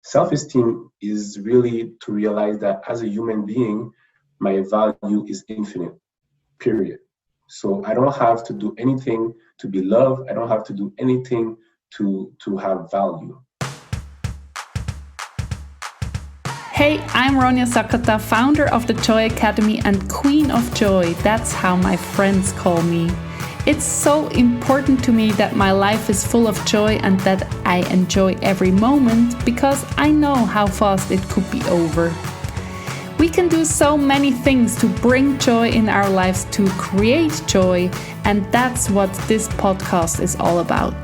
Self-esteem is really to realize that as a human being, my value is infinite, period. So I don't have to do anything to be loved. I don't have to do anything to have value. Hey, I'm Ronja Sakata, founder of the Joy Academy and Queen of Joy. That's how my friends call me. It's so important to me that my life is full of joy and that I enjoy every moment because I know how fast it could be over. We can do so many things to bring joy in our lives, to create joy, and that's what this podcast is all about.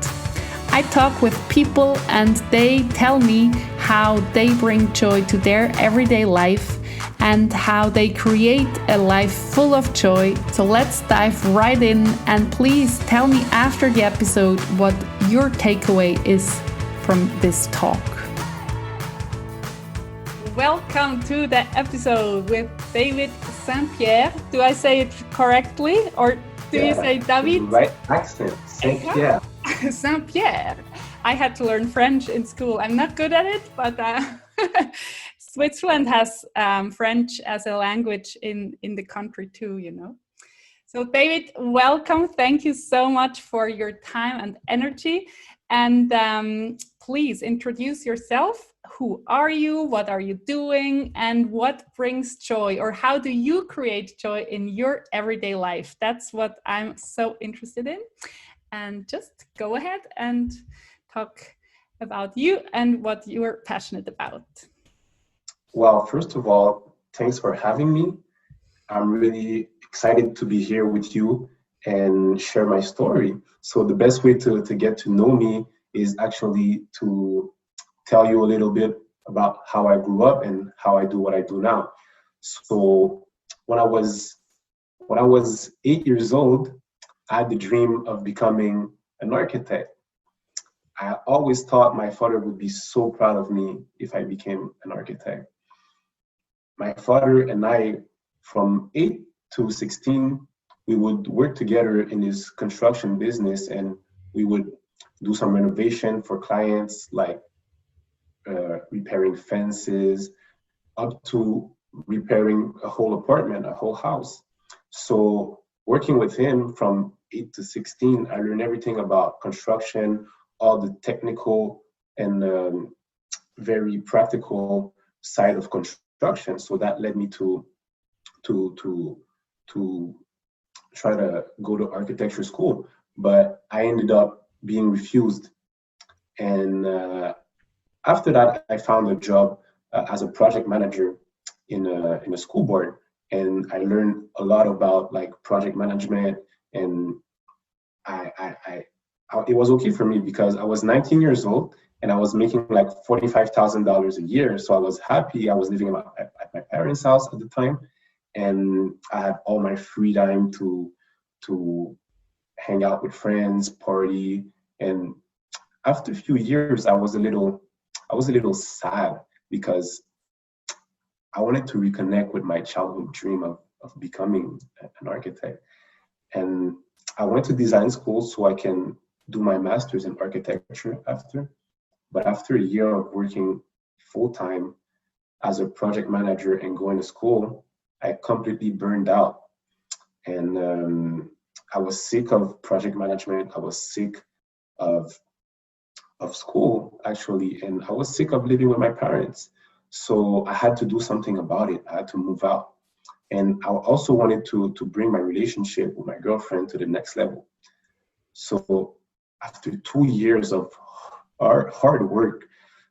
I talk with people and they tell me how they bring joy to their everyday life and how they create a life full of joy. So let's dive right in, and please tell me after the episode what your takeaway is from this talk. Welcome to the episode with David Saint-Pierre. Do I say it correctly, or do you say David? Right accent, Saint-Pierre. Saint-Pierre. I had to learn French in school. I'm not good at it, but Switzerland has French as a language in the country too, you know. So David, welcome. Thank you so much for your time and energy. And please introduce yourself. Who are you? What are you doing? And what brings joy? Or how do you create joy in your everyday life? That's what I'm so interested in. And just go ahead and talk about you and what you're passionate about. Well, first of all, thanks for having me. I'm really excited to be here with you and share my story. So the best way to get to know me is actually to tell you a little bit about how I grew up and how I do what I do now. So when I was 8 years old, I had the dream of becoming an architect. I always thought my father would be so proud of me if I became an architect. My father and I, from 8 to 16, we would work together in his construction business, and we would do some renovation for clients, like repairing fences, up to repairing a whole apartment, a whole house. So working with him from 8 to 16, I learned everything about construction, all the technical and very practical side of construction. So that led me to try to go to architecture school, but I ended up being refused. And after that, I found a job as a project manager in a school board, and I learned a lot about like project management. And it was okay for me because I was 19 years old and I was making like $45,000 a year. So I was happy. I was living at my parents' house at the time, and I had all my free time to hang out with friends, party. And after a few years, I was a little sad because I wanted to reconnect with my childhood dream of becoming an architect. And I went to design school so I can do my master's in architecture after. But after a year of working full-time as a project manager and going to school, I completely burned out. And I was sick of project management. I was sick of school, actually, and I was sick of living with my parents. So I had to do something about it. I had to move out. And I also wanted to bring my relationship with my girlfriend to the next level. So after 2 years of hard work,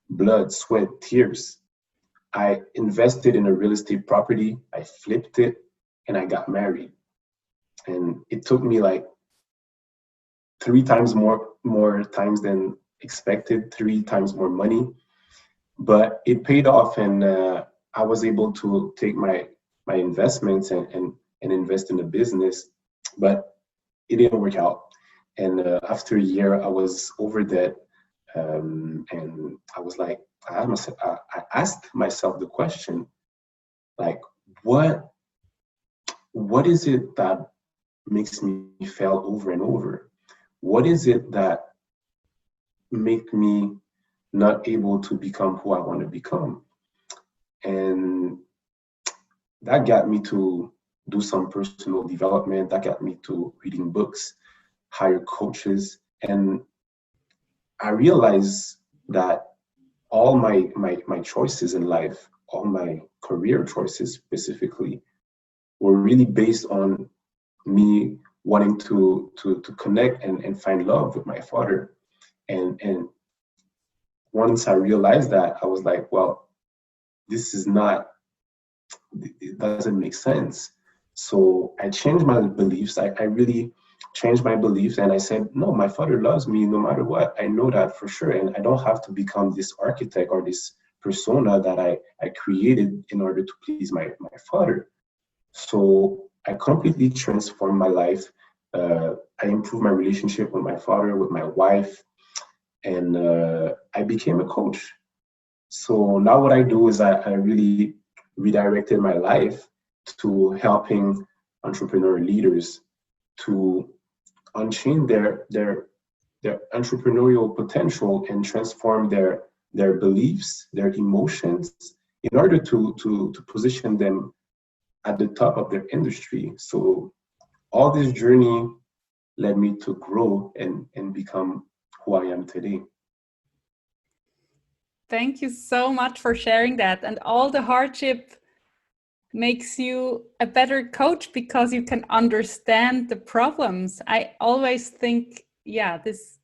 blood, sweat, tears, I invested in a real estate property, I flipped it, and I got married. And it took me like 3 times more times than expected, 3 times more money, but it paid off. And I was able to take my investments and invest in the business, but it didn't work out. And after a year, I was over debt, and I was like, I asked myself the question, like, what is it that makes me fail over and over? What is it that make me not able to become who I want to become. And that got me to do some personal development. That got me to reading books, hire coaches. And I realized that all my choices in life, all my career choices specifically, were really based on me wanting to connect and find love with my father. And once I realized that, I was like, well, this is not, it doesn't make sense. So I changed my beliefs. I really changed my beliefs, and I said, no, my father loves me no matter what. I know that for sure. And I don't have to become this architect or this persona that I created in order to please my father. So I completely transformed my life. I improved my relationship with my father, with my wife, and I became a coach. So now what I do is I really redirected my life to helping entrepreneur leaders to unchain their entrepreneurial potential and transform their beliefs, their emotions, in order to position them at the top of their industry. So all this journey led me to grow and become who I am today. Thank you so much for sharing that. And all the hardship makes you a better coach because you can understand the problems. I always think, yeah, this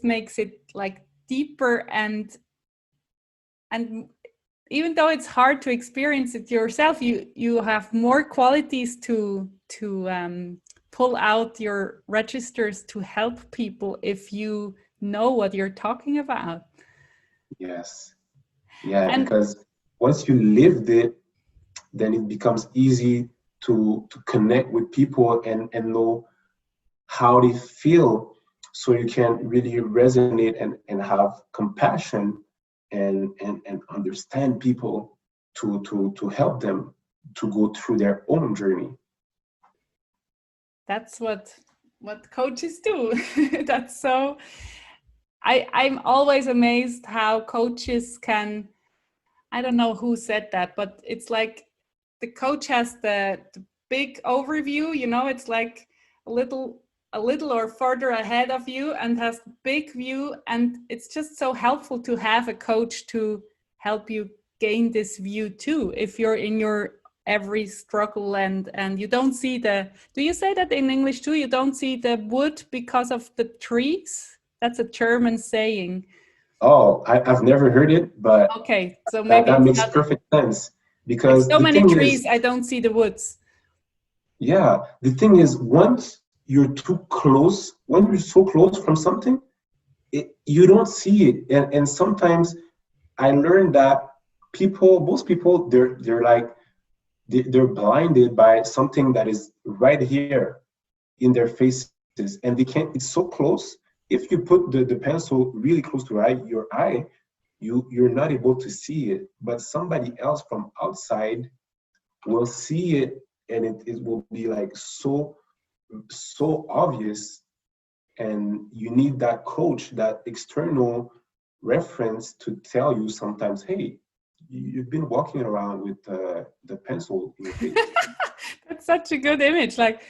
makes it like deeper, and even though it's hard to experience it yourself, you have more qualities to pull out your registers to help people if you know what you're talking about. Yes. Yeah, And because once you lived it, then it becomes easy to connect with people and know how they feel, so you can really resonate and have compassion and understand people to help them to go through their own journey. that's what coaches do. That's so, I'm always amazed how coaches can, I don't know who said that, but it's like the coach has the big overview, you know, it's like a little or further ahead of you and has the big view, and it's just so helpful to have a coach to help you gain this view too, if you're in your every struggle and you don't see the, do you say that in English too, you don't see the wood because of the trees? That's a German saying. Oh, I've never heard it, but Okay, so maybe that it's makes not, perfect sense, it's because so the many thing is, trees, I don't see the woods. yeah, the thing is, once you're too close, when you're so close from something, you don't see it. And sometimes I learned that most people, they're like, they're blinded by something that is right here in their faces, and they can't, it's so close. If you put the pencil really close to your eye, you're not able to see it, but somebody else from outside will see it, and it will be like so obvious. And you need that coach, that external reference, to tell you sometimes, hey, you've been walking around with the pencil in your face. That's such a good image. Like,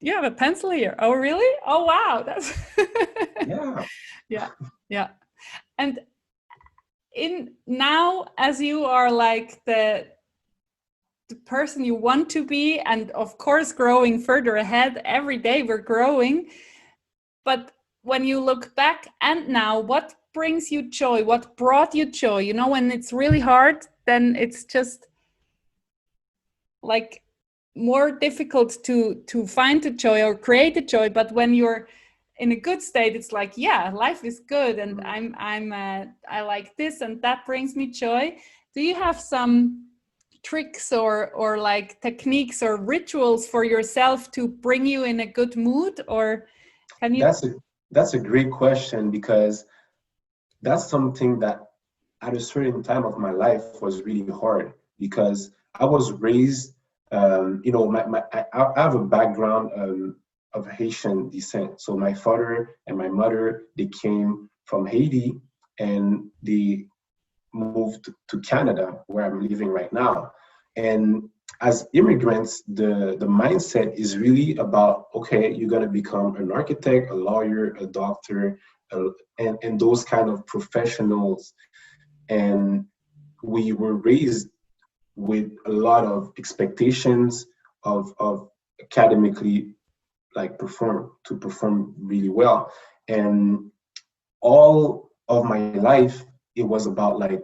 you have a pencil here. Oh, really? Oh, wow. That's Yeah. yeah, yeah. And in now, as you are like the person you want to be, and of course growing further ahead, every day we're growing, but when you look back and now, what brings you joy? What brought you joy? You know, when it's really hard, then it's just like more difficult to find the joy or create the joy. But when you're in a good state, it's like, yeah, life is good, and I like this, and that brings me joy. Do you have some tricks or like techniques or rituals for yourself to bring you in a good mood, or can you? That's a great question, because that's something that at a certain time of my life was really hard, because I was raised, I have a background of Haitian descent. So my father and my mother, they came from Haiti, and they moved to Canada, where I'm living right now. And as immigrants, the mindset is really about, okay, you're going to become an architect, a lawyer, a doctor, and those kind of professionals. And we were raised with a lot of expectations of academically like perform really well. And all of my life, it was about like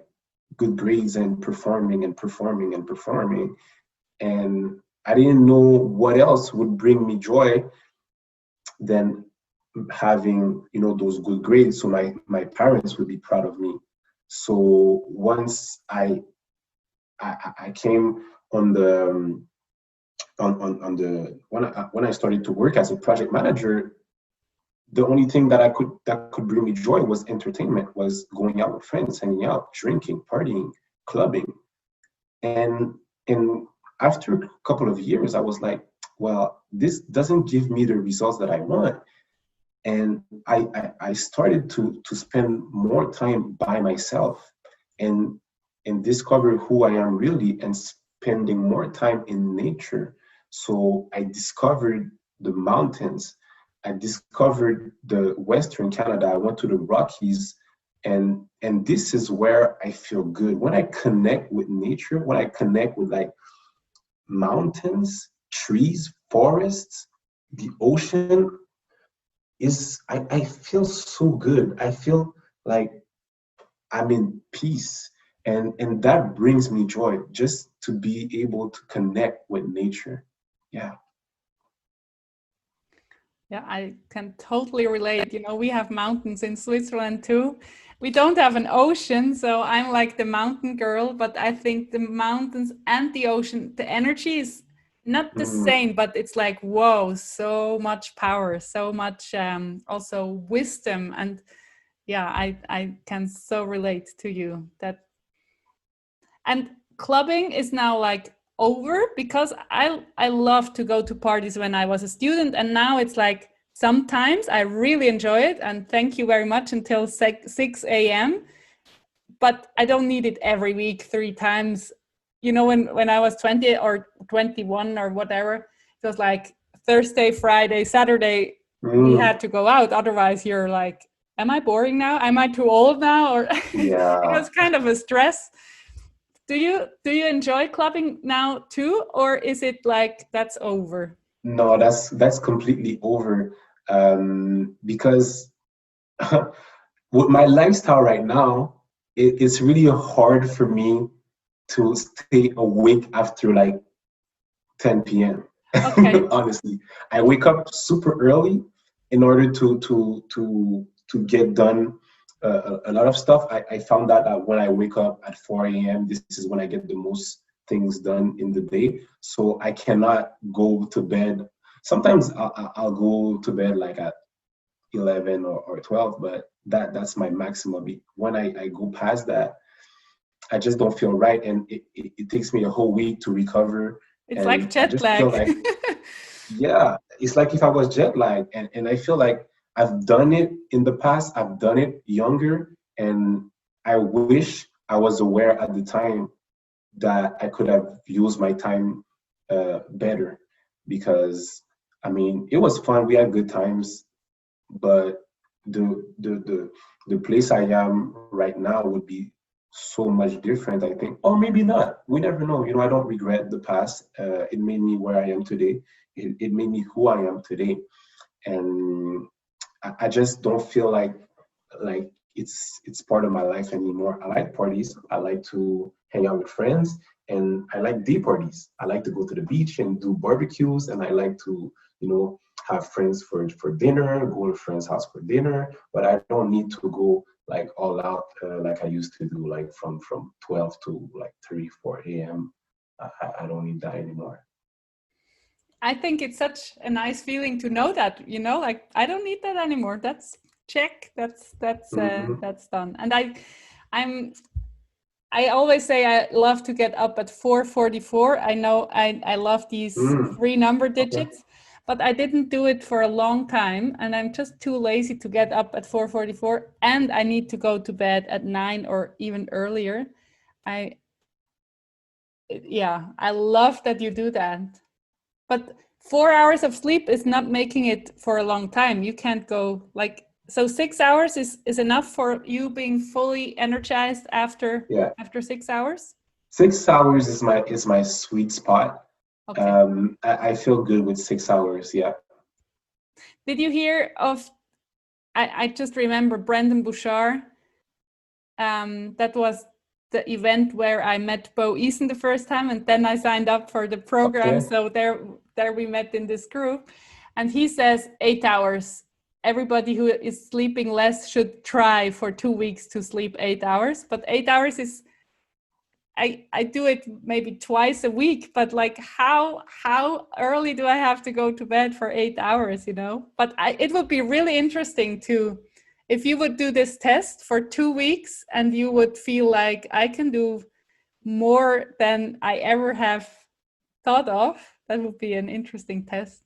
good grades and performing and performing and performing. And I didn't know what else would bring me joy than having, you know, those good grades, so my parents would be proud of me. So once I came on the on the when I started to work as a project manager, the only thing that could bring me joy was entertainment, was going out with friends, hanging out, drinking, partying, clubbing. And after a couple of years, I was like, well, this doesn't give me the results that I want. And I started to spend more time by myself and discover who I am really, and spending more time in nature. So I discovered the mountains. I discovered the Western Canada. I went to the Rockies, and this is where I feel good. When I connect with nature, when I connect with like mountains, trees, forests, the ocean, I feel so good. I feel like I'm in peace. And that brings me joy, just to be able to connect with nature. Yeah. Yeah, I can totally relate. You know, we have mountains in Switzerland too. We don't have an ocean, so I'm like the mountain girl, but I think the mountains and the ocean, the energy is not the same, but it's like, whoa, so much power, so much also wisdom. And yeah, I can so relate to you that. And clubbing is now like over, because I love to go to parties when I was a student, and now it's like sometimes I really enjoy it, and thank you very much until 6 a.m. But I don't need it every week 3 times. You know, when I was 20 or 21 or whatever, it was like Thursday, Friday, Saturday, we had to go out. Otherwise you're like, am I boring now? Am I too old now? Or Yeah. it was kind of a stress. Do you enjoy clubbing now too, or is it like that's over? No, that's completely over. Because with my lifestyle right now, it's really hard for me to stay awake after like 10 p.m. Okay. Honestly, I wake up super early in order to get done a lot of stuff. I found out that when I wake up at 4 a.m., this is when I get the most things done in the day. So I cannot go to bed. Sometimes I'll go to bed like at 11 or 12, but that's my maximum. When I go past that, I just don't feel right, and it takes me a whole week to recover. It's And like I jet just feel lag. like, yeah, it's like if I was jet lagged, and I feel like I've done it in the past, I've done it younger, and I wish I was aware at the time that I could have used my time better, because I mean, it was fun, we had good times, but the place I am right now would be so much different, I think. Or maybe not. We never know. You know, I don't regret the past. It made me where I am today. It made me who I am today. And I just don't feel like it's part of my life anymore. I like parties. I like to hang out with friends, and I like day parties. I like to go to the beach and do barbecues, and I like to, you know, have friends for dinner, go to a friend's house for dinner. But I don't need to go like all out like I used to do, like from 12 to like 3, 4 a.m. I don't need that anymore. I think it's such a nice feeling to know that, you know, like I don't need that anymore. That's check. That's done. And I always say I love to get up at 4:44. I know I love these 3 number Okay. digits, but I didn't do it for a long time, and I'm just too lazy to get up at 4:44, and I need to go to bed at 9 or even earlier. I love that you do that. But 4 hours of sleep is not making it for a long time. You can't go like, so 6 hours is enough for you being fully energized after 6 hours? 6 hours is my sweet spot. Okay. I feel good with 6 hours. Yeah. Did you hear of, I just remember Brendan Bouchard. That was the event where I met Bo Eason the first time, and then I signed up for the program. Okay. So there we met in this group, and he says 8 hours. Everybody who is sleeping less should try for 2 weeks to sleep 8 hours. But 8 hours is, I do it maybe twice a week, but like how early do I have to go to bed for 8 hours, you know? But it would be really interesting to, if you would do this test for 2 weeks and you would feel like I can do more than I ever have thought of, that would be an interesting test.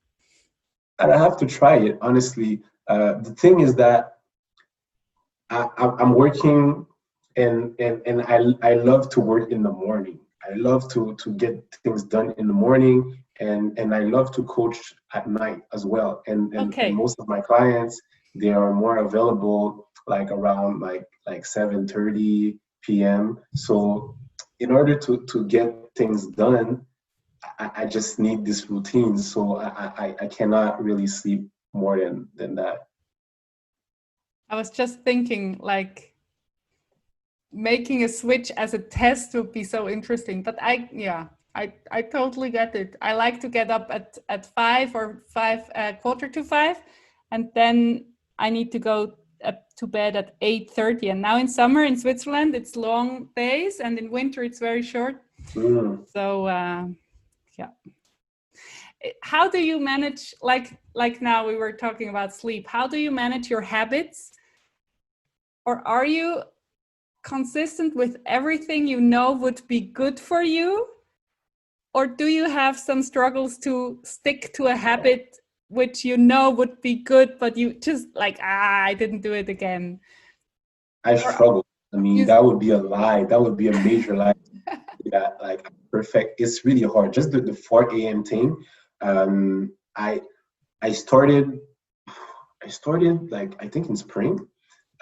And I have to try it, honestly. The thing is that I'm working, and I love to work in the morning. I love to get things done in the morning, and I love to coach at night as well. And most of my clients, they are more available like around like 7:30 p.m. So in order to get things done, I just need this routine. So I cannot really sleep more than that. I was just thinking like making a switch as a test would be so interesting, but I totally get it. I like to get up at 5 or quarter to 5, and then I need to go to bed at 8:30. And now in summer in Switzerland, it's long days, and in winter it's very short. So how do you manage, like now we were talking about sleep, how do you manage your habits? Or are you consistent with everything you know would be good for you? Or do you have some struggles to stick to a habit which you know would be good, but you just like, I didn't do it again? I struggle. I mean, that would be a lie. That would be a major lie. Yeah, like perfect. It's really hard. Just the 4 a.m. thing. I started like, I think in spring.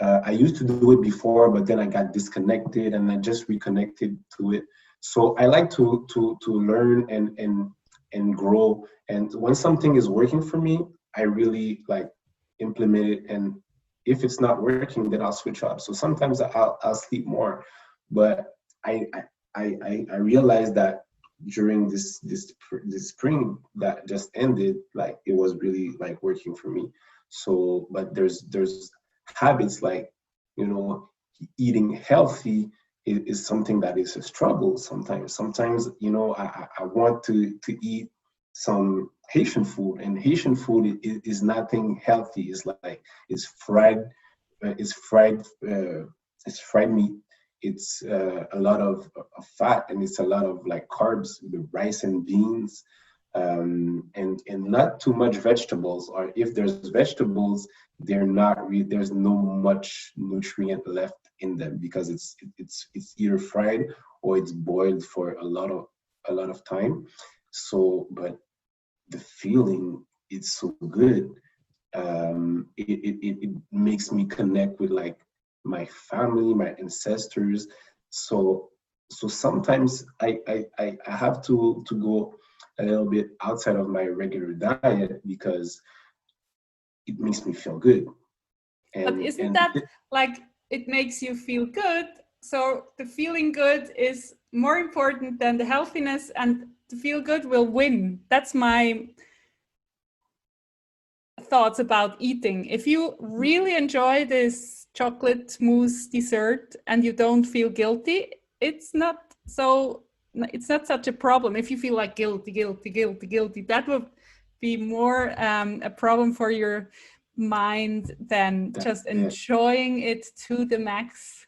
I used to do it before, but then I got disconnected and I just reconnected to it. So I like to learn and grow. And when something is working for me, I really like implement it. And if it's not working, then I'll switch up. So sometimes I'll sleep more. But I realized that during this spring that just ended, like it was really like working for me. So, but there's habits like, you know, eating healthy is something that is a struggle sometimes. Sometimes, you know, I want to eat some Haitian food, and Haitian food is nothing healthy. It's like it's fried meat. It's a lot of fat, and it's a lot of like carbs, the rice and beans, and not too much vegetables. Or if there's vegetables, there's no much nutrient left in them because it's either fried or it's boiled for a lot of time. So, but the feeling, it's so good. It makes me connect with like my family, my ancestors. So sometimes I have to go a little bit outside of my regular diet because it makes me feel good. But isn't that like, it makes you feel good? So the feeling good is more important than the healthiness, and the feel good will win. That's my thoughts about eating. If you really enjoy this chocolate mousse dessert and you don't feel guilty, it's not such a problem. If you feel like guilty, that would be more a problem for your mind than just enjoying it to the max.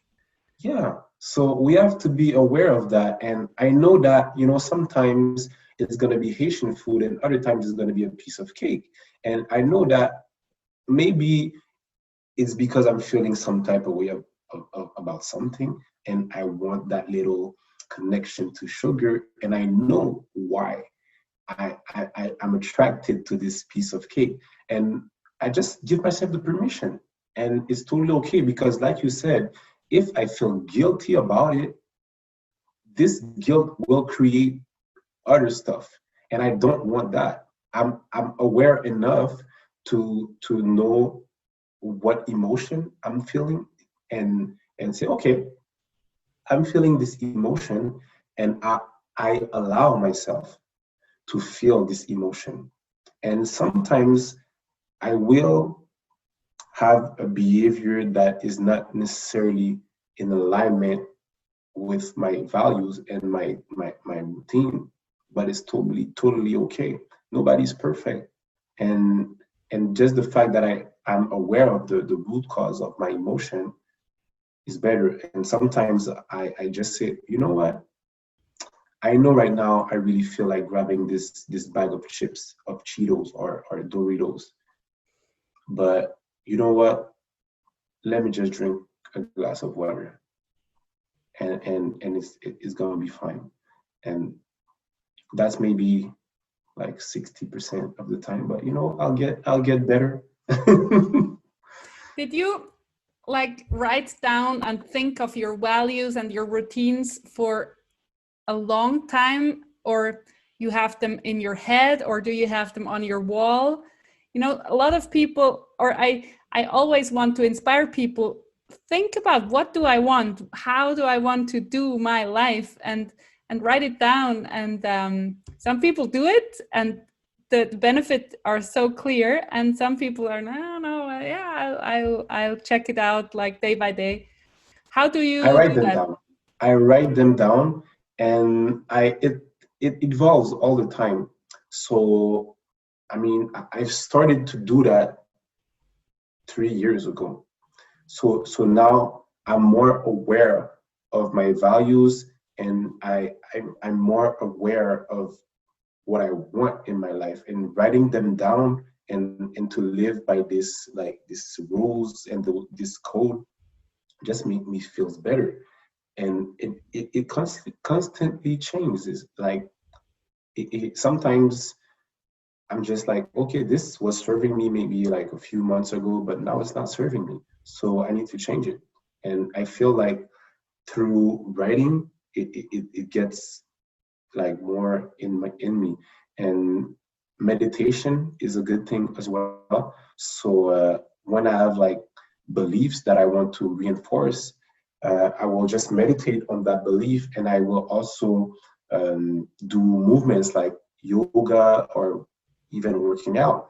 Yeah, so we have to be aware of that. And I know that, you know, sometimes it's going to be Haitian food, and other times it's going to be a piece of cake. And I know that maybe it's because I'm feeling some type of way about something, and I want that little connection to sugar, and I know why I'm attracted to this piece of cake. And I just give myself the permission. And it's totally okay, because like you said, if I feel guilty about it, this guilt will create other stuff. And I don't want that. I'm aware enough to know what emotion I'm feeling, and say, okay, I'm feeling this emotion, and I allow myself to feel this emotion. And sometimes I will have a behavior that is not necessarily in alignment with my values and my routine, but it's totally okay. Nobody's perfect. And just the fact that I'm aware of the root cause of my emotion is better. And sometimes I just say, you know what? I know right now I really feel like grabbing this bag of chips, of Cheetos or Doritos. But you know what? Let me just drink a glass of water, and it's gonna be fine. And that's maybe like 60% of the time, but I'll get better. Did you like write down and think of your values and your routines for a long time, or you have them in your head, or do you have them on your wall? A lot of people, or I always want to inspire people, think about, what do I want? How do I want to do my life? And write it down. And some people do it, and the benefits are so clear. And some people are, no, yeah, I'll check it out like day by day. How do you I write do them that? down. I write them down, and it evolves all the time. So I mean, I've started to do that 3 years ago. So now I'm more aware of my values, and I'm more aware of what I want in my life, and writing them down, and to live by this, like these rules and this code, just make me feels better. And it constantly changes. Like sometimes I'm just like, okay, this was serving me maybe like a few months ago, but now it's not serving me. So I need to change it. And I feel like through writing, it gets like more in me. And meditation is a good thing as well. So when I have like beliefs that I want to reinforce, I will just meditate on that belief, and I will also do movements like yoga or even working out,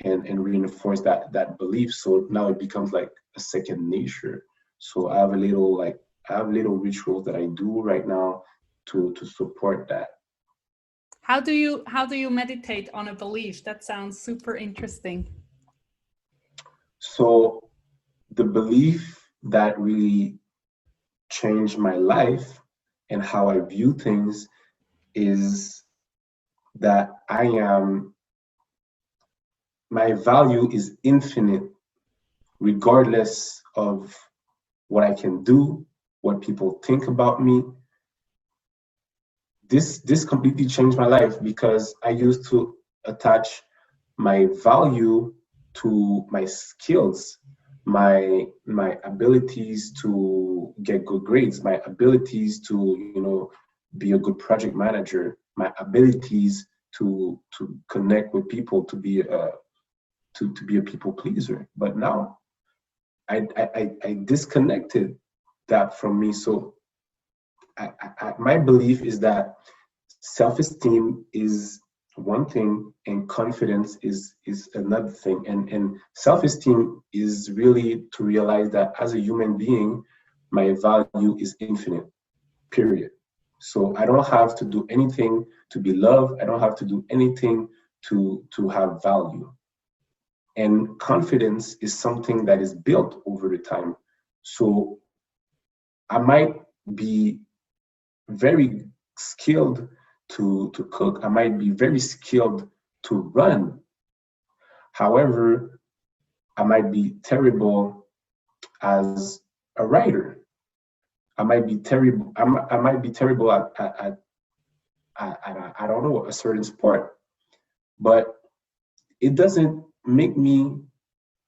and reinforce that belief. So now it becomes like a second nature. So I have little rituals that I do right now to support that. How do you meditate on a belief? That sounds super interesting. So the belief that really changed my life and how I view things is that my value is infinite, regardless of what I can do, what people think about me. This completely changed my life, because I used to attach my value to my skills, my abilities to get good grades, my abilities to be a good project manager, my abilities to connect with people, to be a people pleaser. But now I disconnected that from me. So my belief is that self-esteem is one thing, and confidence is another thing. And self-esteem is really to realize that as a human being, my value is infinite, period. So I don't have to do anything to be loved. I don't have to do anything to have value. And confidence is something that is built over the time. So I might be very skilled to cook. I might be very skilled to run. However, I might be terrible as a writer. I might be terrible. I might be terrible at I don't know, a certain sport. But it doesn't make me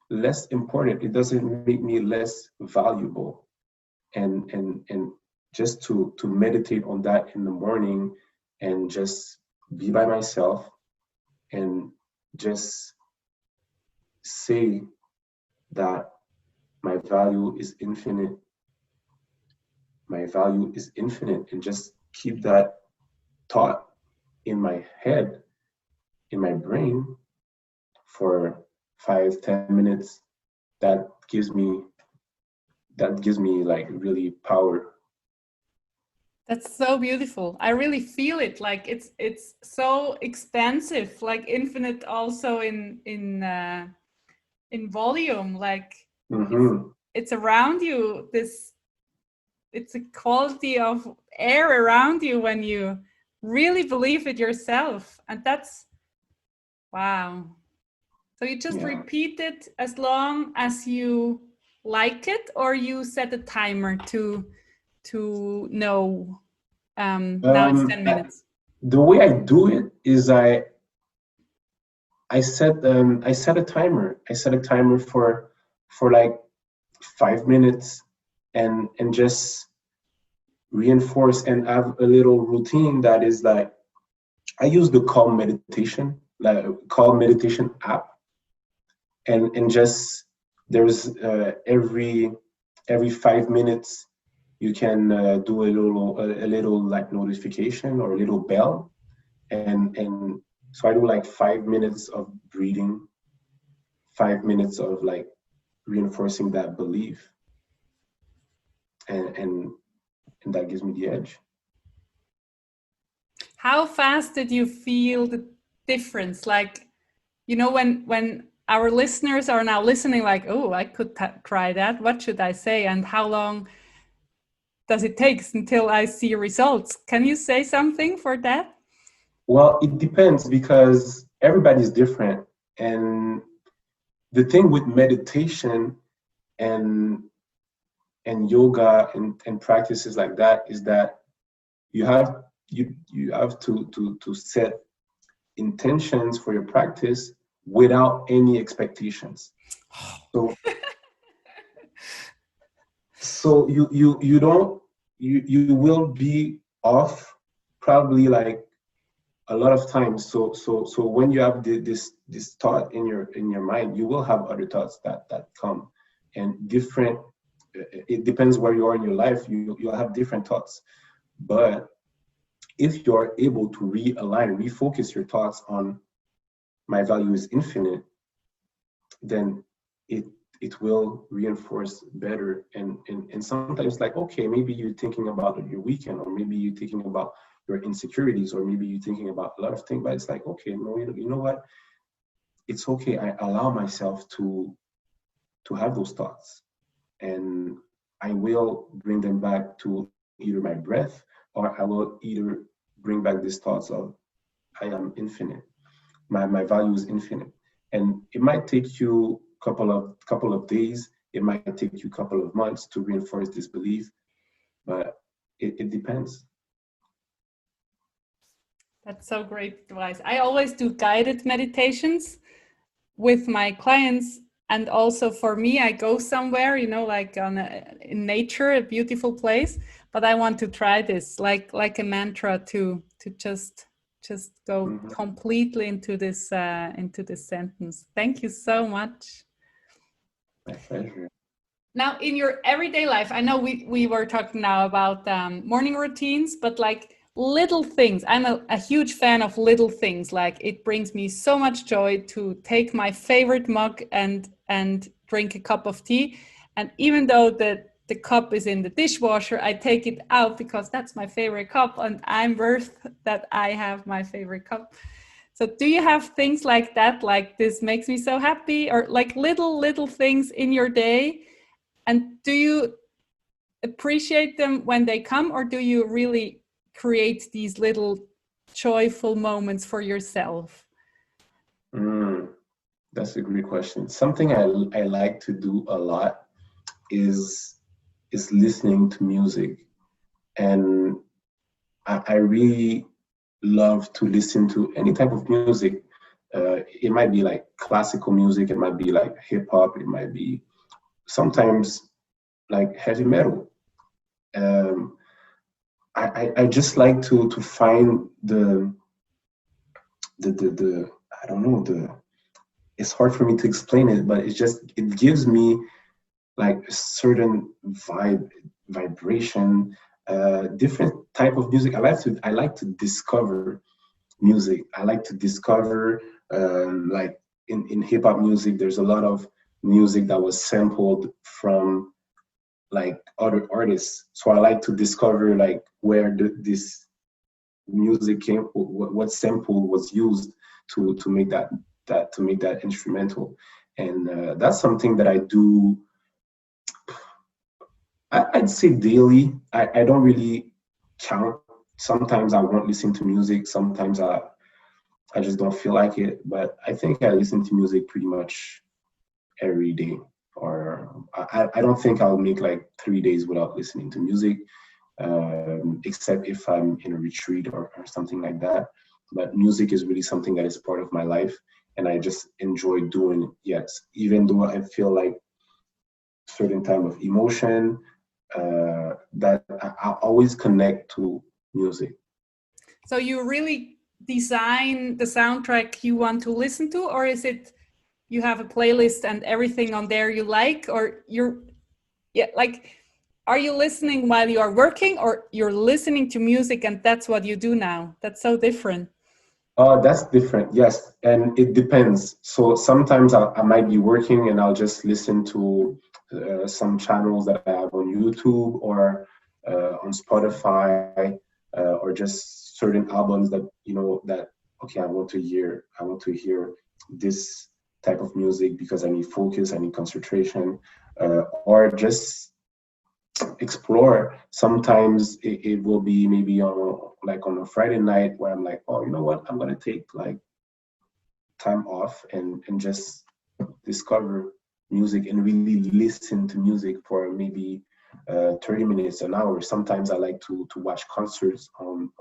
less important. It doesn't make me less valuable. And just to meditate on that in the morning and just be by myself and just say that my value is infinite. My value is infinite, and just keep that thought in my head, in my brain for 5-10 minutes. That gives me like really power. That's so beautiful. I really feel it. Like it's so expansive, like infinite also in volume. Like it's around you. It's a quality of air around you when you really believe it yourself. And that's wow. So you just repeat it as long as you like it, or you set a timer to know now it's 10 minutes. The way I do it is I set a timer. I set a timer for like 5 minutes and just reinforce and have a little routine that is like, I use the Calm Meditation app, and just there's every 5 minutes you can do a little like notification or a little bell, and so I do like 5 minutes of breathing, 5 minutes of like reinforcing that belief, and that gives me the edge. How fast did you feel the difference? Like, you know, when our listeners are now listening, like, oh, I could try that. What should I say? And how long does it take until I see results? Can you say something for that? Well, it depends, because everybody's different. And the thing with meditation and yoga and practices like that is that you have to set intentions for your practice without any expectations. So you will be off probably like a lot of times. So when you have this thought in your mind, you will have other thoughts that come, and different. It depends where you are in your life. You'll have different thoughts, but if you're able to refocus your thoughts on my value is infinite, then it will reinforce better. And sometimes, like, okay, maybe you're thinking about your weekend, or maybe you're thinking about your insecurities, or maybe you're thinking about a lot of things, but it's like, okay, no, you know what? It's okay. I allow myself to have those thoughts, and I will bring them back to either my breath, or I will either bring back these thoughts of I am infinite. My value is infinite. And it might take you couple of days, it might take you a couple of months to reinforce this belief, but it depends. That's so great advice. I always do guided meditations with my clients, and also for me, I go somewhere, you know, like in nature, a beautiful place, but I want to try this like a mantra to just go completely into this sentence. Thank you so much. My pleasure. Now, in your everyday life, I know we were talking now about morning routines, but like little things. I'm a huge fan of little things. Like, it brings me so much joy to take my favorite mug and drink a cup of tea. And even though the cup is in the dishwasher, I take it out because that's my favorite cup, and I'm worth that I have my favorite cup. So do you have things like that, like this makes me so happy, or like little things in your day? And do you appreciate them when they come, or do you really create these little joyful moments for yourself? That's a great question. Something I like to do a lot is listening to music, and I really love to listen to any type of music. It might be like classical music, it might be like hip hop, it might be sometimes like heavy metal. Um, I just like to find the I don't know, it's hard for me to explain it, but it gives me like a certain vibration, different type of music. I like to discover music. I like to discover, like in hip hop music, there's a lot of music that was sampled from like other artists. So I like to discover like where this music came, what sample was used to make that instrumental, and that's something that I do. I'd say daily. I don't really count. Sometimes I won't listen to music. Sometimes I just don't feel like it. But I think I listen to music pretty much every day. Or I don't think I'll make like 3 days without listening to music, except if I'm in a retreat or something like that. But music is really something that is part of my life, and I just enjoy doing it. Yes, even though I feel like certain type of emotion, that I always connect to music. So you really design the soundtrack you want to listen to, or is it you have a playlist and everything on there you like, or are you listening while you are working, or you're listening to music and that's what you do now? That's so different. That's different, yes, and it depends. So sometimes I might be working and I'll just listen to some channels that I have on YouTube or on Spotify, or just certain albums that that okay, I want to hear this type of music because I need focus, I need concentration, or just explore. Sometimes it will be maybe on a Friday night where I'm like, oh, you know what? I'm gonna take like time off and just discover music and really listen to music for maybe 30 minutes, an hour. Sometimes I like to watch concerts on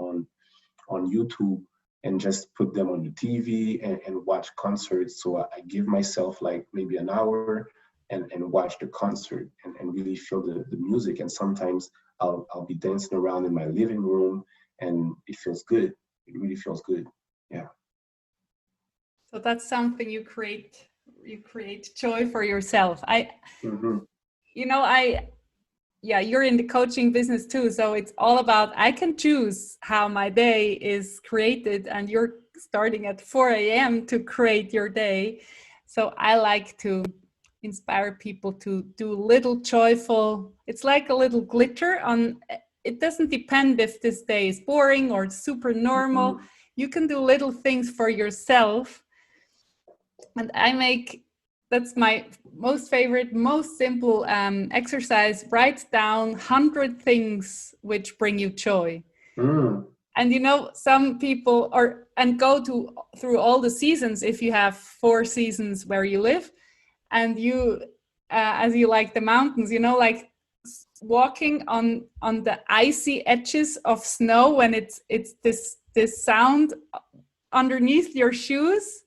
YouTube and just put them on the TV and watch concerts. So I give myself like maybe an hour and watch the concert and really feel the music. And sometimes I'll be dancing around in my living room and it feels good. It really feels good. Yeah. So that's something you create joy for yourself. Mm-hmm. You're in the coaching business too. So it's all about, I can choose how my day is created, and you're starting at 4 a.m. to create your day. So I like to inspire people to do little joyful, it's like a little glitter on, it doesn't depend if this day is boring or super normal. Mm-hmm. You can do little things for yourself. And that's my most favorite, most simple exercise. Write down 100 things which bring you joy. Mm. And some people go through all the seasons. If you have 4 seasons where you live, and you, as you like the mountains, like walking on the icy edges of snow when it's this sound underneath your shoes.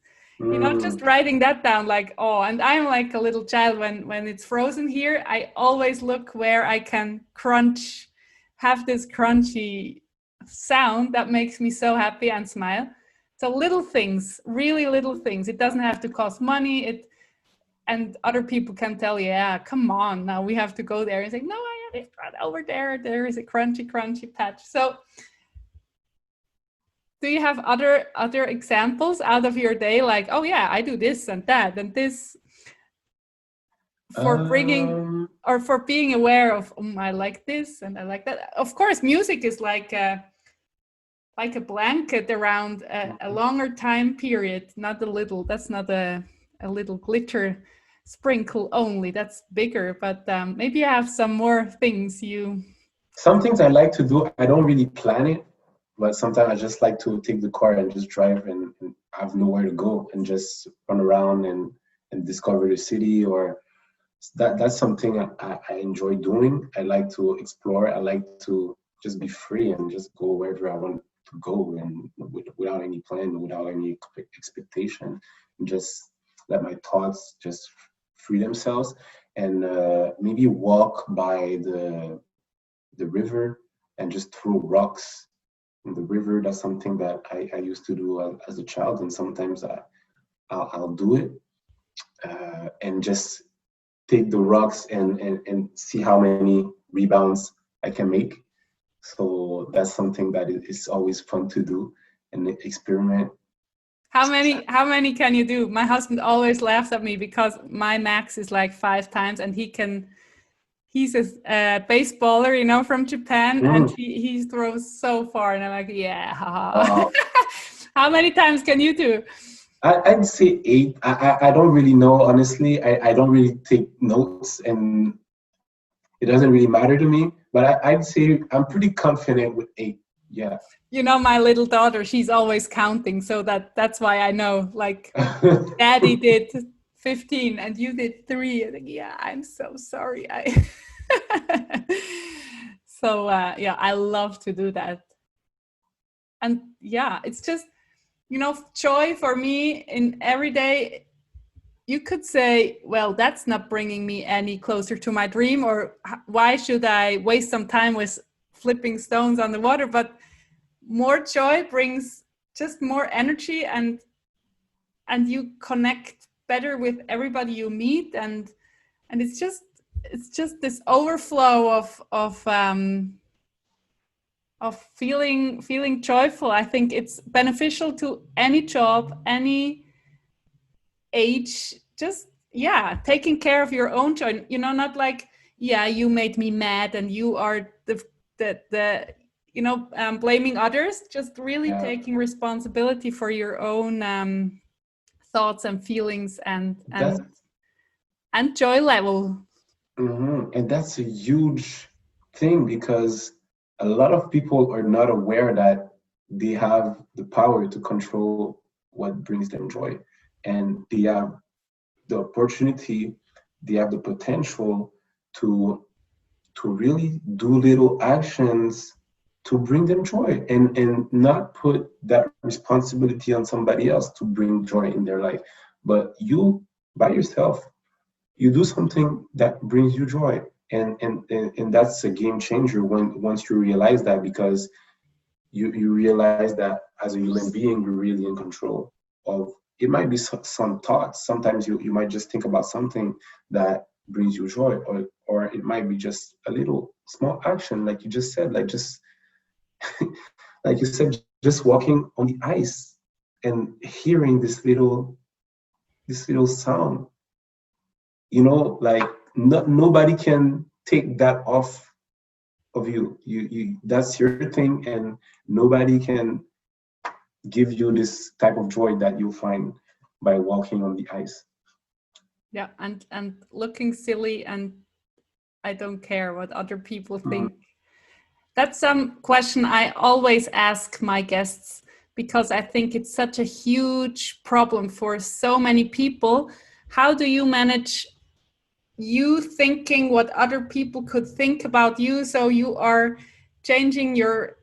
Just writing that down, like, oh, and I'm like a little child when it's frozen here, I always look where I can have this crunchy sound that makes me so happy and smile. So little things, really little things. It doesn't have to cost money. And other people can tell you, yeah, come on, now we have to go there. And say, no, I have it right over there. There is a crunchy patch. So do you have other examples out of your day? Like, oh yeah, I do this and that and this, for bringing or for being aware of, I like this and I like that. Of course, music is like a blanket around a longer time period, not a little. That's not a little glitter sprinkle only. That's bigger. But maybe you have some more things. Some things I like to do. I don't really plan it. but sometimes I just like to take the car and just drive and have nowhere to go and just run around and discover the city. Or that's something I enjoy doing. I like to explore. I like to just be free and just go wherever I want to go, and without any plan, without any expectation, and just let my thoughts just free themselves, and maybe walk by the river and just throw rocks in the river. That's something that I used to do as a child, and sometimes I'll do it, and just take the rocks and see how many rebounds I can make. So that's something that is always fun to do and experiment. How many can you do? My husband always laughs at me because my max is like 5 times, and he's a baseballer, you know, from Japan, and he throws so far, and I'm like, yeah. Wow. How many times can you do? I'd say 8. I don't really know, honestly. I don't really take notes, and it doesn't really matter to me. But I'd say I'm pretty confident with 8. Yeah. You know, my little daughter, she's always counting, so that's why I know. Like, Daddy did 15 and you did 3. I think, yeah, I'm so sorry. So yeah, I love to do that. And yeah, it's just, you know, joy for me in every day. You could say, well, that's not bringing me any closer to my dream, or why should I waste some time with flipping stones on the water? But more joy brings just more energy, and you connect better with everybody you meet, and it's just this overflow of feeling joyful. I think it's beneficial to any job, any age. Just, yeah, taking care of your own joy, you know, not like, yeah, you made me mad and you are the you know, blaming others. Just really taking responsibility for your own thoughts and feelings and joy level. And that's a huge thing, because a lot of people are not aware that they have the power to control what brings them joy, and they have the opportunity, they have the potential to really do little actions to bring them joy, and not put that responsibility on somebody else to bring joy in their life. But you, by yourself, you do something that brings you joy, and that's a game changer once you realize that, because you realize that as a human being, you're really in control of it. Might be some thoughts. Sometimes you might just think about something that brings you joy, or it might be just a little small action, like you just said, like just like you said, just walking on the ice and hearing this little sound. You know, like nobody can take that off of you. You that's your thing, and nobody can give you this type of joy that you'll find by walking on the ice. Yeah, and looking silly, and I don't care what other people think. That's some question I always ask my guests, because I think it's such a huge problem for so many people. How do you manage you thinking what other people could think about you, so you are changing your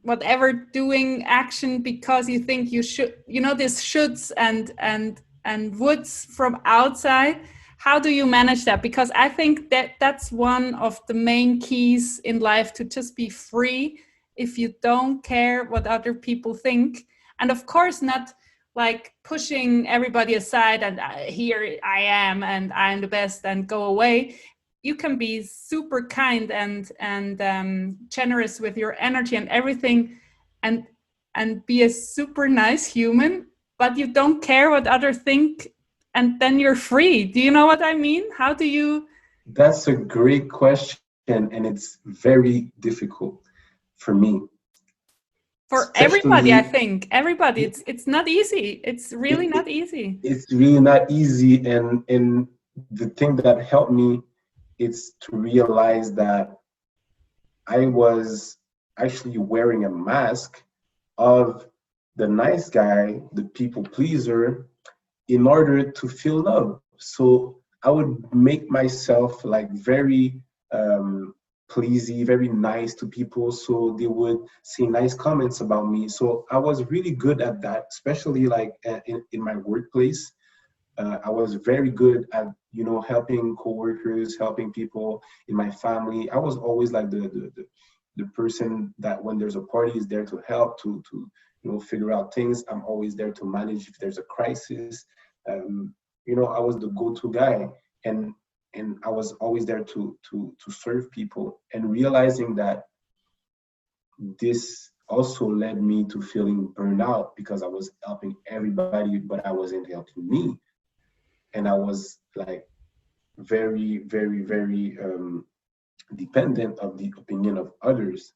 whatever doing action because you think you should, you know, this shoulds and woulds from outside? How do you manage that? Because I think that's one of the main keys in life, to just be free if you don't care what other people think. And of course, not like pushing everybody aside and here I am and I'm the best and go away. You can be super kind and generous with your energy and everything, and be a super nice human, but you don't care what others think, and then you're free. Do you know what I mean? How do you? That's a great question, and it's very difficult for me. For everybody, I think. Everybody, it's not easy. It's really not easy. It's really not easy, and the thing that helped me is to realize that I was actually wearing a mask of the nice guy, the people pleaser, in order to feel love. So I would make myself like very pleasy, very nice to people, so they would say nice comments about me. So I was really good at that, especially like in my workplace. I was very good at, helping coworkers, helping people in my family. I was always like the person that when there's a party is there to help, to figure out things. I'm always there to manage if there's a crisis. I was the go-to guy, and I was always there to serve people. And realizing that this also led me to feeling burned out because I was helping everybody, but I wasn't helping me. And I was like very, very, very dependent of the opinion of others.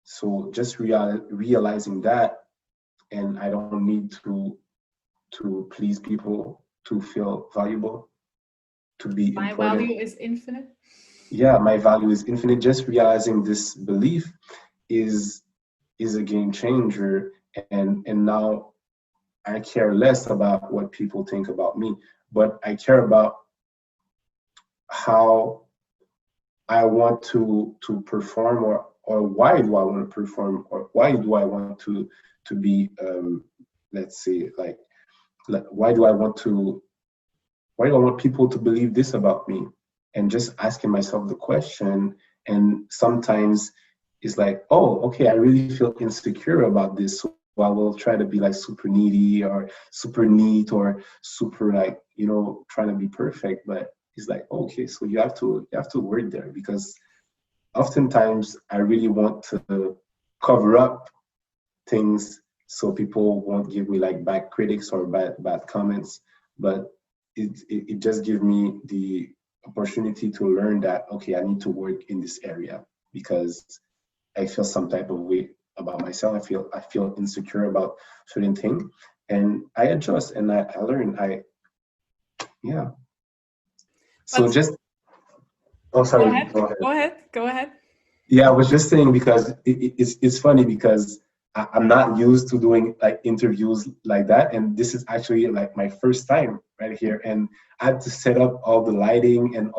So just realizing that, and I don't need to please people to feel valuable, to be My important. value is infinite. Yeah, my value is infinite. Just realizing this belief is a game changer, and now I care less about what people think about me, but I care about how I want to perform, or why do I want to perform, or why do I want to be let's say like why do I want people to believe this about me? And just asking myself the question. And sometimes it's like, oh, okay, I really feel insecure about this, so I will try to be like super needy or super neat or super like trying to be perfect. But it's like, okay, so you have to work there, because oftentimes I really want to cover up things so people won't give me like bad critics or bad comments. But it just gives me the opportunity to learn that, okay, I need to work in this area because I feel some type of way about myself. I feel insecure about certain thing, and I adjust and I learn. Yeah. So But just, oh, sorry, go ahead. Go ahead. Go ahead. Yeah, I was just saying because it's funny because I'm not used to doing like interviews like that, and this is actually like my first time right here, and I had to set up all the lighting and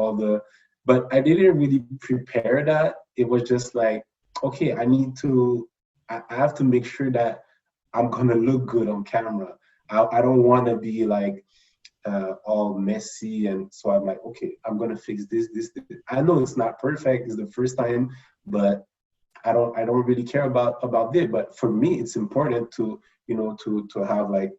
but I didn't really prepare that. It was just like, okay, I have to make sure that I'm gonna look good on camera. I don't want to be like all messy, and so I'm like, okay, I'm gonna fix this. I know it's not perfect, it's the first time, but I don't really care about it. But for me, it's important to to have like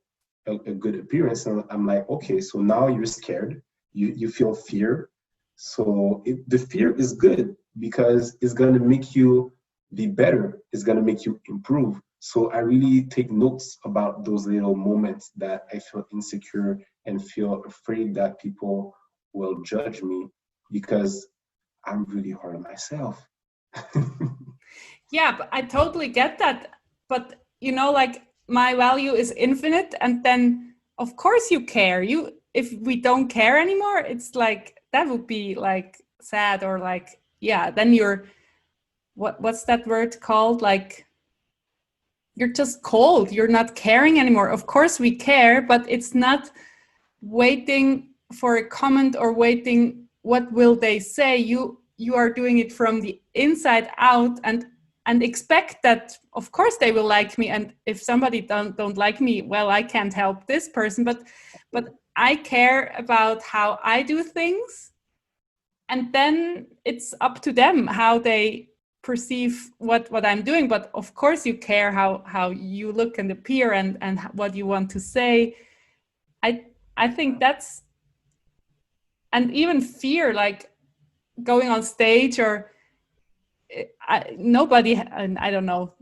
a good appearance. And I'm like, okay, so now you're scared, you feel fear. So the fear is good because it's gonna make you be better. It's gonna make you improve. So I really take notes about those little moments that I feel insecure and feel afraid that people will judge me, because I'm really hard on myself. Yeah, but I totally get that. But like my value is infinite, and then of course you care. If we don't care anymore, it's like that would be like sad, or like, yeah, then you're what's that word called? Like you're just cold. You're not caring anymore. Of course we care, but it's not waiting for a comment or waiting what will they say. You are doing it from the inside out, and expect that of course they will like me, and if somebody don't like me, well, I can't help this person, but I care about how I do things, and then it's up to them how they perceive what I'm doing. But of course you care how you look and appear, and what you want to say. I think that's, and even fear, like going on stage, or nobody, and I don't know,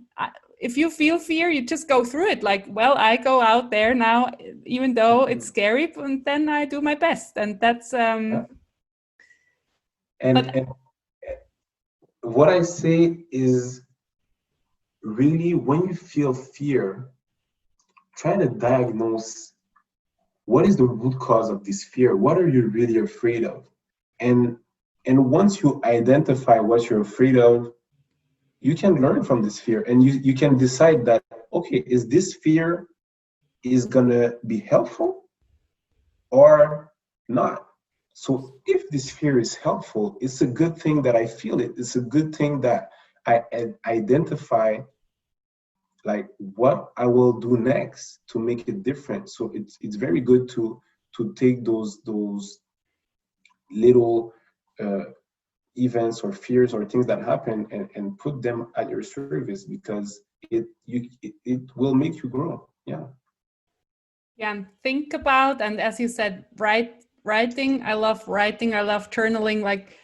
if you feel fear, you just go through it. Like, well, I go out there now, even though it's scary, and then I do my best, and that's and, but and what I say is, really, when you feel fear, try to diagnose what is the root cause of this fear. What are you really afraid of? And once you identify what you're afraid of, you can learn from this fear, and you can decide that, okay, is this fear is gonna be helpful or not? So if this fear is helpful, it's a good thing that I feel it. It's a good thing that I identify like what I will do next to make it different. So it's very good to take those little events or fears or things that happen, and put them at your service, because it will make you grow. Yeah. Yeah, and think about, and as you said, writing. I love writing. I love journaling. Like,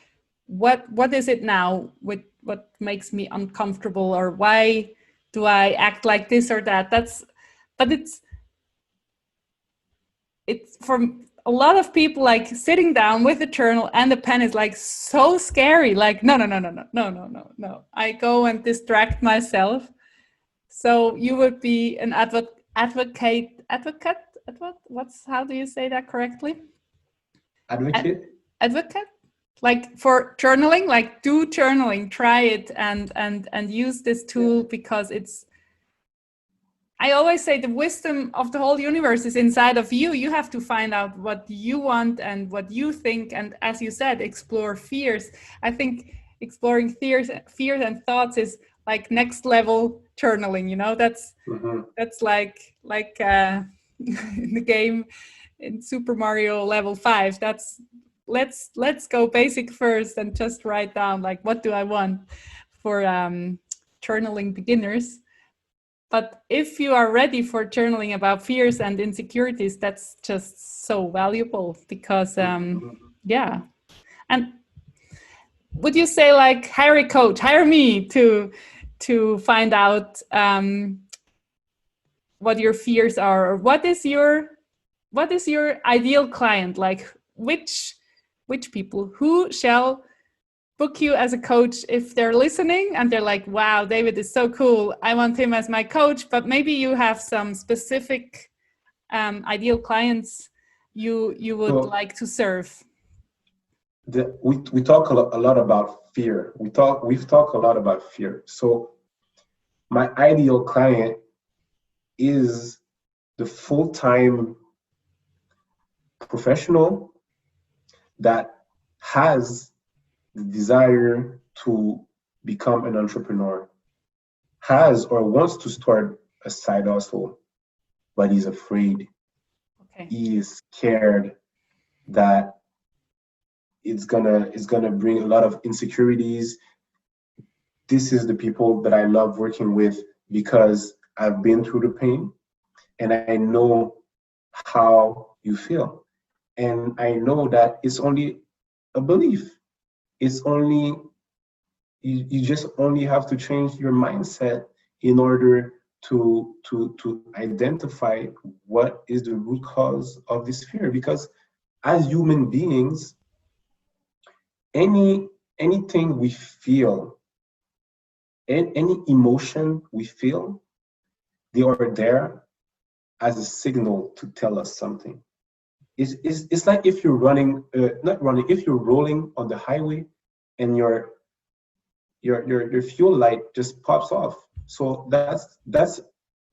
what is it now with what makes me uncomfortable, or why do I act like this or that? But it's for a lot of people, like sitting down with a journal and a pen is like so scary. Like, no. I go and distract myself. So you would be an advocate. What's how do you say that correctly? Advocate. Advocate, like for journaling, like do journaling, try it, and use this tool, because it's. I always say the wisdom of the whole universe is inside of you. You have to find out what you want and what you think, and as you said, explore fears. I think exploring fears and thoughts is like next level journaling. You know, that's like in the game in Super Mario level 5. That's let's go basic first and just write down like what do I want for journaling beginners. But if you are ready for journaling about fears and insecurities, that's just so valuable, because yeah. And would you say like hire a coach, hire me to find out what your fears are, or what is your ideal client? Like which people who shall book you as a coach if they're listening and they're like, wow, David is so cool, I want him as my coach. But maybe you have some specific ideal clients you would like to serve. We talk a lot about fear. We've talked a lot about fear. So my ideal client is the full-time professional that has the desire to become an entrepreneur, has or wants to start a side hustle, but he's afraid. Okay. He is scared that it's gonna bring a lot of insecurities. This is the people that I love working with, because I've been through the pain and I know how you feel. And I know that it's only a belief. It's only, you just only have to change your mindset in order to identify what is the root cause of this fear. Because as human beings, anything we feel, any emotion we feel, they are there as a signal to tell us something. It's like if you're running, if you're rolling on the highway and your fuel light just pops off. So that's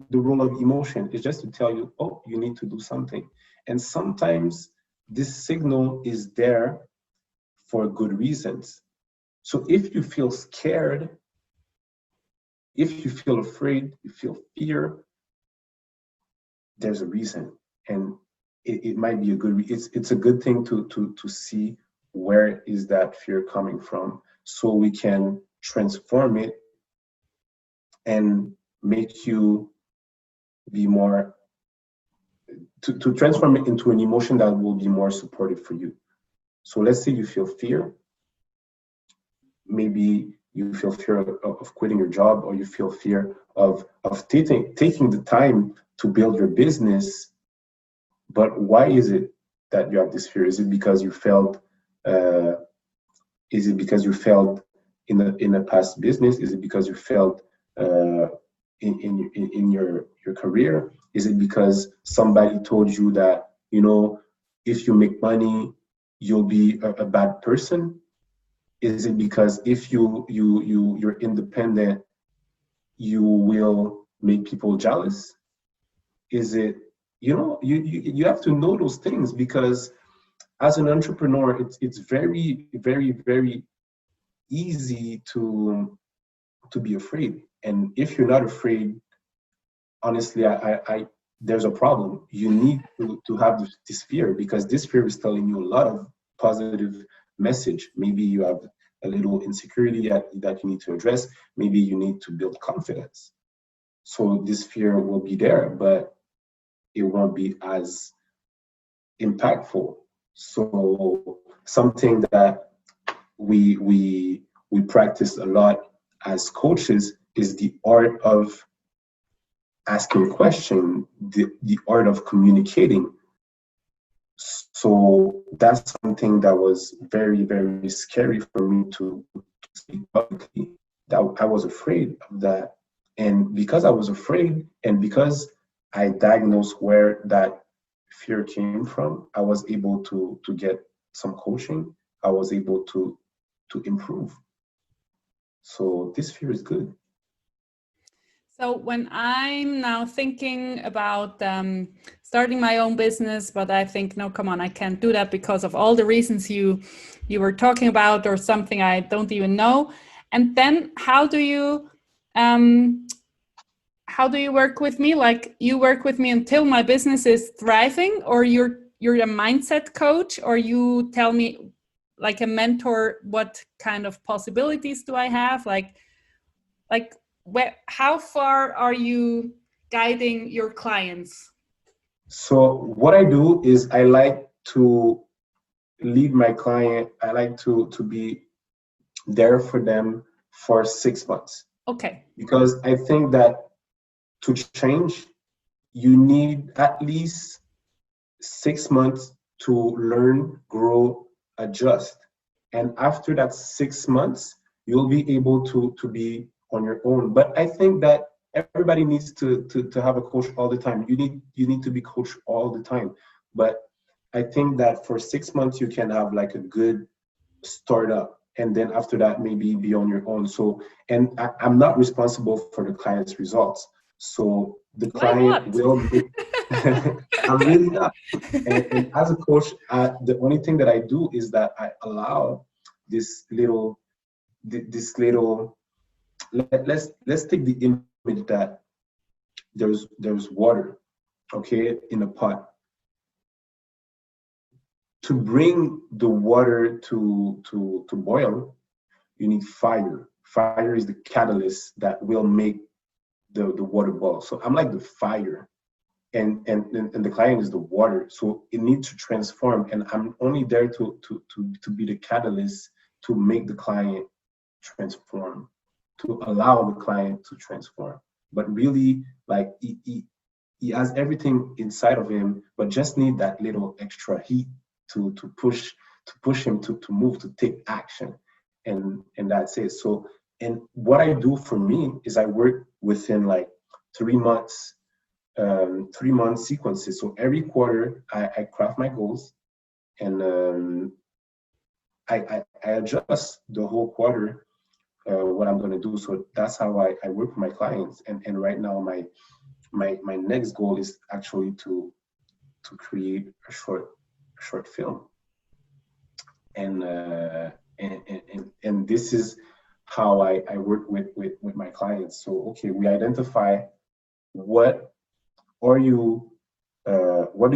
the role of emotion. It's just to tell you, oh, you need to do something. And sometimes this signal is there for good reasons. So if you feel scared, if you feel afraid, you feel fear, there's a reason. And it might be a good, it's a good thing to see where is that fear coming from, so we can transform it and make you be more, to transform it into an emotion that will be more supportive for you. So let's say you feel fear. Maybe you feel fear of quitting your job, or you feel fear of taking the time to build your business. But why is it that you have this fear? Is it because you failed? Is it because you failed in a past business? Is it because you failed in your career? Is it because somebody told you that, you know, if you make money, you'll be a bad person? Is it because if you're independent, you will make people jealous? Is it, you have to know those things, because as an entrepreneur, it's very, very, very easy to be afraid. And if you're not afraid, honestly, I there's a problem. You need to have this fear, because this fear is telling you a lot of positive message. Maybe you have a little insecurity that you need to address. Maybe you need to build confidence. So this fear will be there, but it won't be as impactful. So something that we practice a lot as coaches is the art of asking question, the art of communicating. So that's something that was very, very scary for me to speak publicly. That I was afraid of that. And because I was afraid, and because I diagnosed where that fear came from, I was able to get some coaching. I was able to improve. So this fear is good. So when I'm now thinking about starting my own business, but I think, no, come on, I can't do that because of all the reasons you were talking about, or something I don't even know. And then how do you work with me? Like, you work with me until my business is thriving, or you're a mindset coach, or you tell me, like a mentor, what kind of possibilities do I have? Like how far are you guiding your clients? So what I do is I like to lead my client. I like to be there for them for 6 months. Okay. Because I think that to change, you need at least 6 months to learn, grow, adjust. And after that 6 months, you'll be able to be on your own. But I think that everybody needs to have a coach all the time. You need to be coached all the time. But I think that for 6 months, you can have like a good startup. And then after that, maybe be on your own. So, and I'm not responsible for the client's results. So the client will make, I'm really not. And as a coach, the only thing that I do is that I allow this little, let's take the image that there's water, okay, in a pot. To bring the water to boil, you need fire. Fire is the catalyst that will make the water boil. So I'm like the fire, and the client is the water. So it needs to transform, and I'm only there to be the catalyst to make the client transform, to allow the client to transform. But really, like he has everything inside of him, but just need that little extra heat to push him to move, to take action, and that's it. So, and what I do for me is I work within like 3 months, 3 month sequences. So every quarter I craft my goals, and I adjust the whole quarter what I'm going to do. So that's how I work with my clients. And right now my next goal is actually to create a short film, and this is how I work with my clients. So okay, we identify what do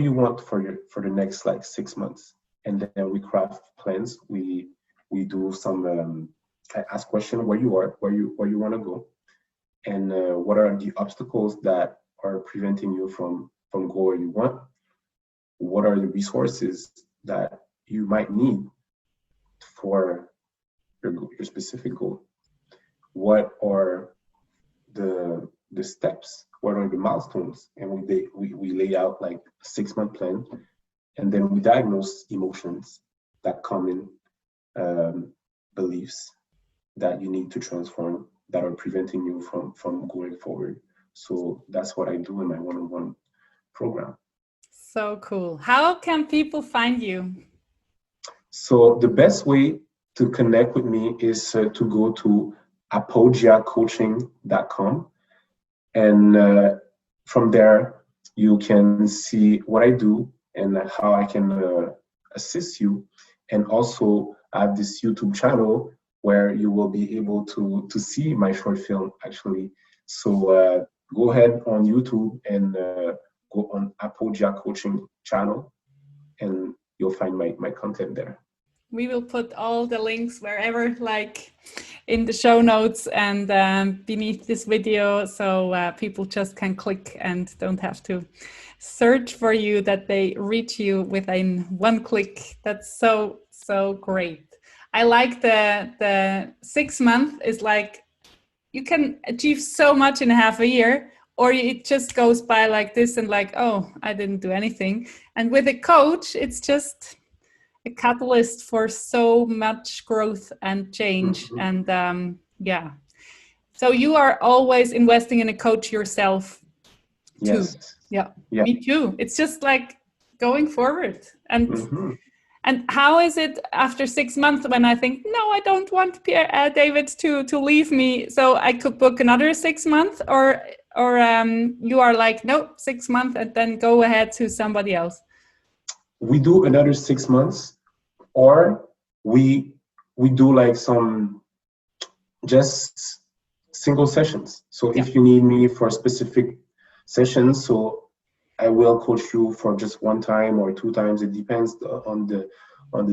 you want for the next like 6 months, and then we craft plans. We do some I ask question where you are, where you want to go, and what are the obstacles that are preventing you from going where you want. What are the resources that you might need for your specific goal? What are the steps? What are the milestones? And we lay out like a 6-month plan, and then we diagnose emotions that come in, beliefs that you need to transform, that are preventing you from going forward. So that's what I do in my one-on-one program. So cool. How can people find you? So the best way to connect with me is to go to apogiacoaching.com, and from there you can see what I do and how I can assist you. And also I have this YouTube channel where you will be able to see my short film actually. So go ahead on YouTube and go on Apogia Coaching channel, and you'll find my content there. We will put all the links wherever, like in the show notes and beneath this video, so people just can click and don't have to search for you, that they reach you within one click. That's so great. I like the 6 month is like you can achieve so much in half a year, or it just goes by like this and like, oh, I didn't do anything. And with a coach, it's just a catalyst for so much growth and change. Mm-hmm. And yeah, so you are always investing in a coach yourself too. Yes. Yeah, me too. It's just like going forward. And mm-hmm. And how is it after 6 months when I think, no, I don't want David to leave me, so I could book another 6 months, or you are like, no, 6 months and then go ahead to somebody else? We do another 6 months, or we do like some just single sessions. So if you need me for specific sessions, so I will coach you for just 1 time or 2 times. It depends on the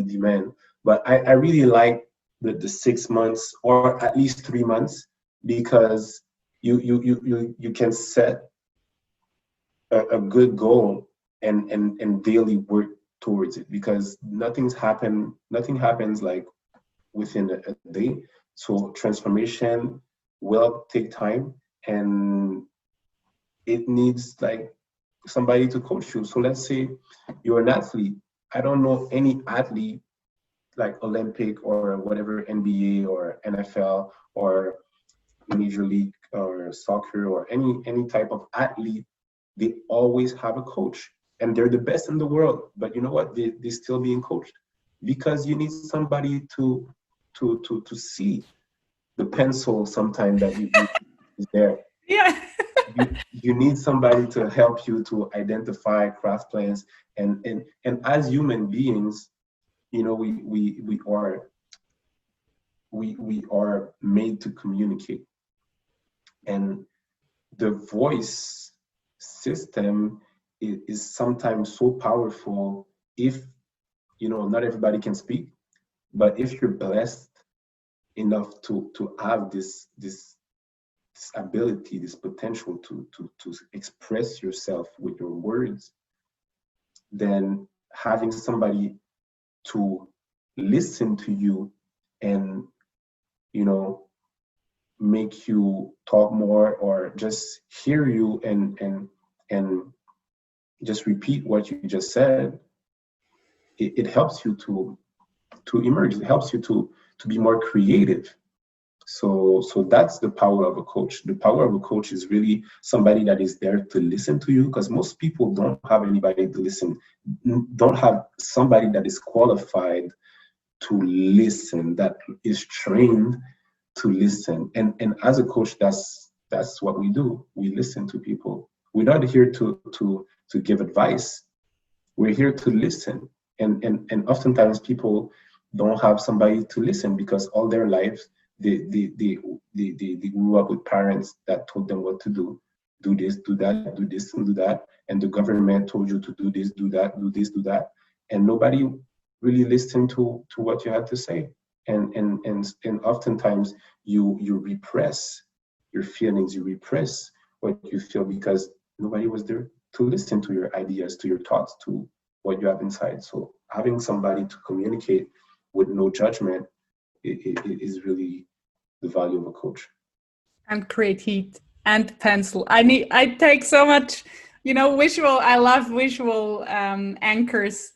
demand. But I really like the 6 months or at least 3 months, because you can set a good goal and daily work towards it, because nothing happens like within a day. So transformation will take time, and it needs like somebody to coach you. So let's say you're an athlete. I don't know any athlete like Olympic or whatever, NBA or NFL or Major League or soccer or any type of athlete. They always have a coach, and they're the best in the world. But you know what? They're still being coached, because you need somebody to see the pencil sometimes that you is there. Yeah. You need somebody to help you to identify craft plans, and as human beings, you know, we are made to communicate, and the voice system is sometimes so powerful. If you know, not everybody can speak, but if you're blessed enough to have this ability, this potential to express yourself with your words, then having somebody to listen to you and, you know, make you talk more, or just hear you and just repeat what you just said, it helps you to emerge. It helps you to be more creative. So that's the power of a coach. The power of a coach is really somebody that is there to listen to you, because most people don't have anybody to listen, don't have somebody that is qualified to listen, that is trained to listen. And as a coach, that's what we do. We listen to people. We're not here to give advice. We're here to listen. And oftentimes people don't have somebody to listen, because all their lives they grew up with parents that told them what to do. Do this, do that, do this, and do that. And the government told you to do this, do that, do this, do that. And nobody really listened to what you had to say. And oftentimes you repress your feelings, you repress what you feel, because nobody was there to listen to your ideas, to your thoughts, to what you have inside. So having somebody to communicate with no judgment, it is really the value of a coach. And create heat and pencil. I take so much, you know, visual. I love visual anchors.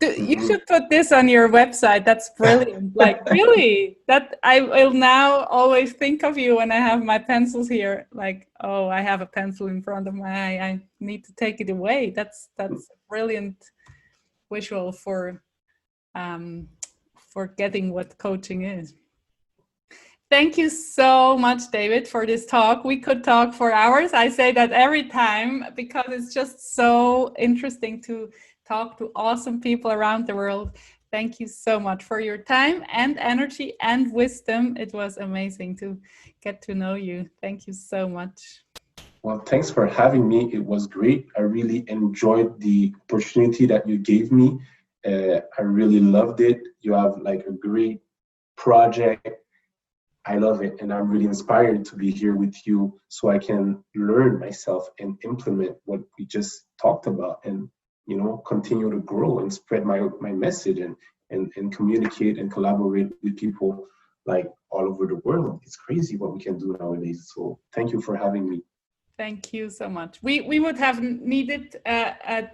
You should put this on your website. That's brilliant. Like, really, that I will now always think of you when I have my pencils here. Like, oh, I have a pencil in front of my eye. I need to take it away. That's a brilliant visual for forgetting what coaching is. Thank you so much, David, for this talk. We could talk for hours. I say that every time because it's just so interesting to talk to awesome people around the world. Thank you so much for your time and energy and wisdom. It was amazing to get to know you. Thank you so much. Well, thanks for having me. It was great. I really enjoyed the opportunity that you gave me. I really loved it. You have like a great project. I love it, and I'm really inspired to be here with you so I can learn myself and implement what we just talked about, and continue to grow and spread my message and communicate and collaborate with people like all over the world. It's crazy what we can do nowadays. So thank you for having me. Thank you so much. We would have needed a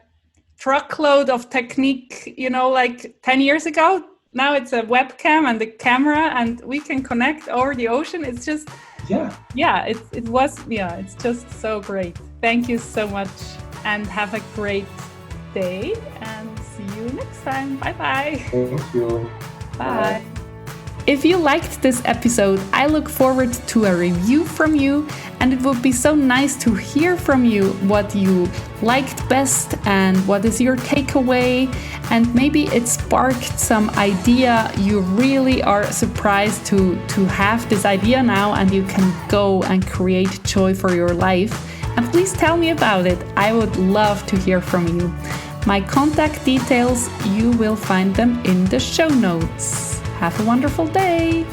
truckload of technique, like 10 years ago. Now it's a webcam and a camera, and we can connect over the ocean. It's just, it's just so great. Thank you so much, and have a great day, and see you next time. Bye-bye. Thank you. Bye. If you liked this episode, I look forward to a review from you, and it would be so nice to hear from you what you liked best and what is your takeaway, and maybe it sparked some idea. You really are surprised to have this idea now, and you can go and create joy for your life. And please tell me about it. I would love to hear from you. My contact details, you will find them in the show notes. Have a wonderful day.